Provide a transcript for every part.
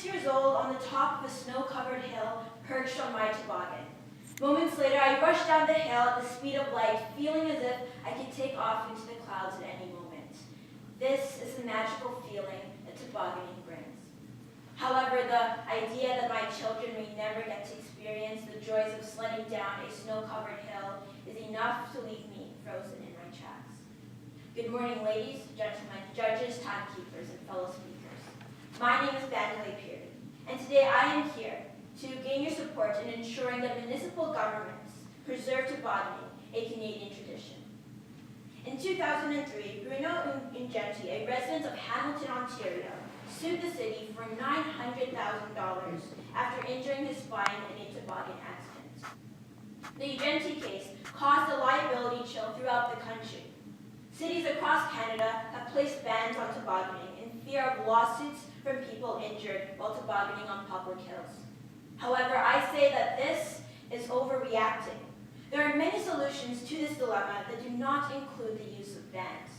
6 years old on the top of a snow-covered hill, perched on my toboggan. Moments later, I rushed down the hill at the speed of light, feeling as if I could take off into the clouds at any moment. This is the magical feeling that tobogganing brings. However, the idea that my children may never get to experience the joys of sledding down a snow-covered hill is enough to leave me frozen in my tracks. Good morning, ladies, gentlemen, judges, timekeepers, and fellow speakers. My name is Bandile, and today I am here to gain your support in ensuring that municipal governments preserve tobogganing, a Canadian tradition. In 2003, Bruno Ungenti, a resident of Hamilton, Ontario, sued the city for $900,000 after injuring his spine in a toboggan accident. The Ungenti case caused a liability chill throughout the country. Cities across Canada have placed bans on tobogganing in fear of lawsuits from people injured while tobogganing on public hills. However, I say that this is overreacting. There are many solutions to this dilemma that do not include the use of bans.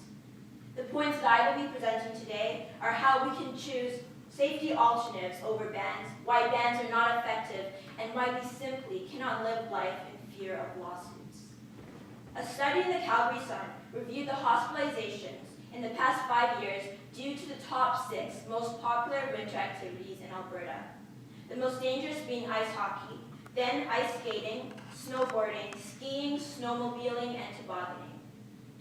The points that I will be presenting today are how we can choose safety alternatives over bans, why bans are not effective, and why we simply cannot live life in fear of lawsuits. A study in the Calgary Sun reviewed the hospitalizations in the past 5 years due to the top 6 most popular winter activities in Alberta. The most dangerous being ice hockey, then ice skating, snowboarding, skiing, snowmobiling, and tobogganing.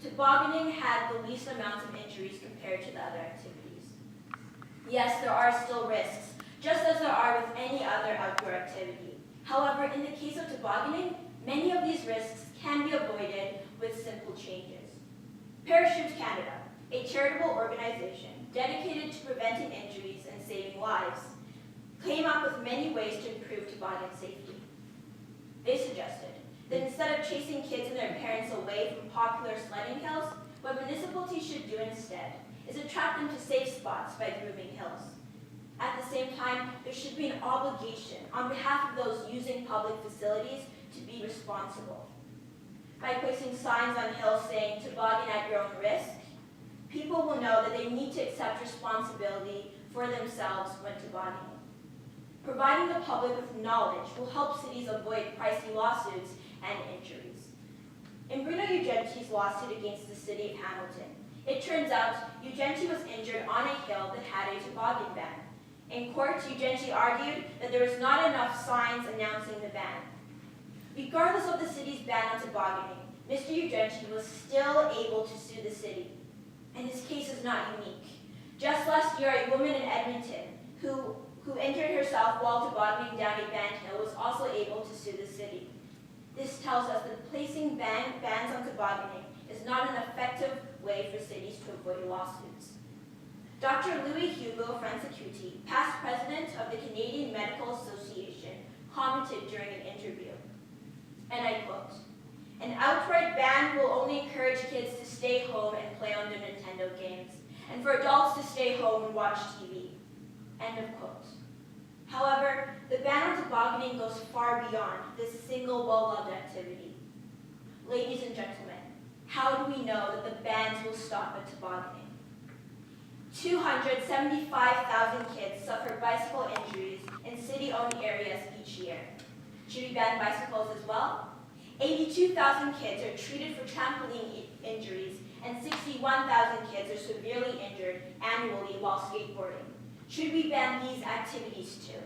Tobogganing had the least amounts of injuries compared to the other activities. Yes, there are still risks, just as there are with any other outdoor activity. However, in the case of tobogganing, many of these risks can be avoided with simple changes. Parachute Canada, a charitable organization dedicated to preventing injuries and saving lives, came up with many ways to improve toboggan safety. They suggested that instead of chasing kids and their parents away from popular sledding hills, what municipalities should do instead is attract them to safe spots by grooming hills. At the same time, there should be an obligation on behalf of those using public facilities to be responsible. By placing signs on hills saying "toboggan at your own risk," people will know that they need to accept responsibility for themselves when tobogganing. Providing the public with knowledge will help cities avoid pricey lawsuits and injuries. In Bruno Ungenti's lawsuit against the city of Hamilton, it turns out Ungenti was injured on a hill that had a toboggan ban. In court, Ungenti argued that there was not enough signs announcing the ban. Regardless of the city's ban on tobogganing, Mr. Ungenti was still able to sue the city. And his case is not unique. Just last year, a woman in Edmonton who injured herself while tobogganing down a banned hill was also able to sue the city. This tells us that placing bans on tobogganing is not an effective way for cities to avoid lawsuits. Dr. Louis Hugo Francecuti, past president of the Canadian Medical Association, commented during an interview, and I quote, "An outright ban will only encourage kids to stay home and play on their Nintendo games, and for adults to stay home and watch TV." End of quote. However, the ban on tobogganing goes far beyond this single well-loved activity. Ladies and gentlemen, how do we know that the bans will stop at tobogganing? 275,000 kids suffer bicycle injuries in city-owned areas each year. Should we ban bicycles as well? 82,000 kids are treated for trampoline injuries, and 61,000 kids are severely injured annually while skateboarding. Should we ban these activities too?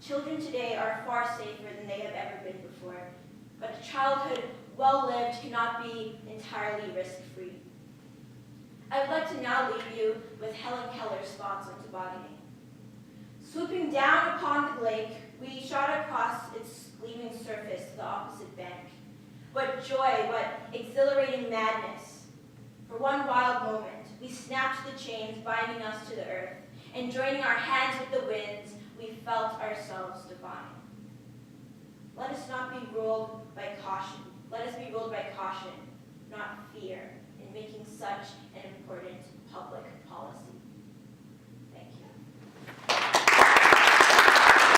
Children today are far safer than they have ever been before, but a childhood well-lived cannot be entirely risk-free. I would like to now leave you with Helen Keller's thoughts on tobogganing. Swooping down upon the lake, we shot across its gleaming surface to the opposite bank. What joy, what exhilarating madness. For one wild moment, we snapped the chains binding us to the earth, and joining our hands with the winds, we felt ourselves divine. Let us not be ruled by caution. Let us be ruled by caution, not fear, in making such an important public